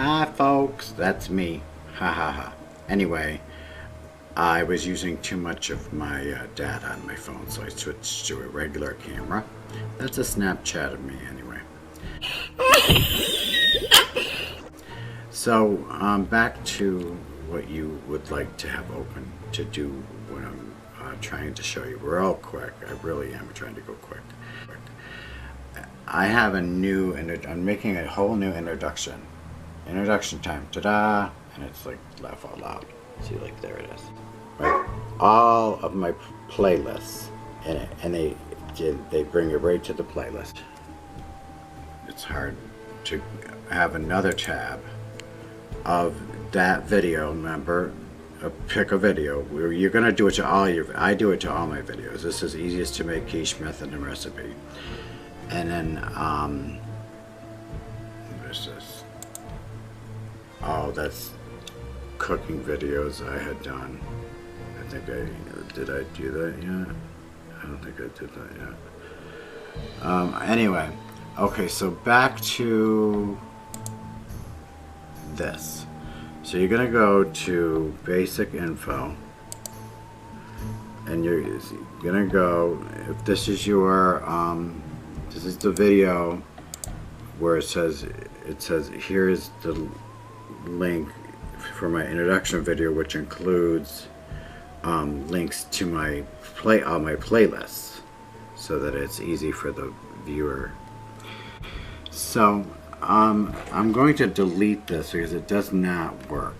Hi folks, that's me. Ha ha ha. Anyway, I was using too much of my data on my phone, so I switched to a regular camera. That's a Snapchat of me anyway. So, back to what you would like to have open to do what I'm trying to show you real quick. I really am trying to go quick. I have a new, I'm making a whole new introduction. Introduction time, ta-da! And it's like laugh out loud. See, like there it is. Right? All of my playlists in it, and they bring you right to the playlist. It's hard to have another tab of that video. Remember, pick a video. You're gonna do it to all your. I do it to all my videos. This is easiest to make quiche method and recipe. And then what is this? Oh, that's cooking videos I had done. I think did I do that yet? I don't think I did that yet. Anyway, okay, so back to this. So you're gonna go to basic info, and you're gonna go, if this is your this is the video where it says here is the link for my introduction video, which includes links to all my playlists, so that it's easy for the viewer. So I'm going to delete this because it does not work.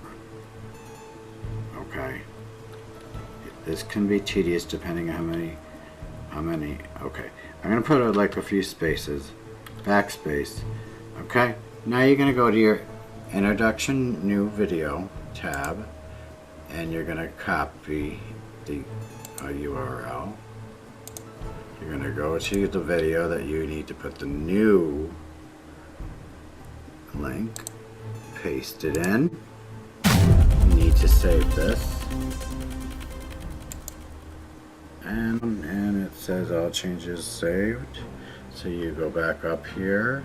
Okay, this can be tedious depending on how many. Okay, I'm gonna put like a few spaces, backspace. Okay, now you're gonna go to your introduction new video tab, and you're gonna copy the URL. You're gonna go to the video that you need to put the new link, paste it in. You need to save this, and it says all changes saved. So you go back up here,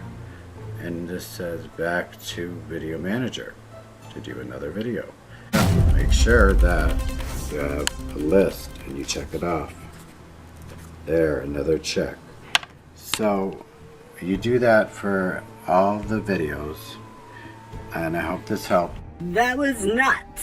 and this says back to video manager to do another video. Make sure that you have a list and you check it off. There, another check. So you do that for all the videos, and I hope this helped. That was not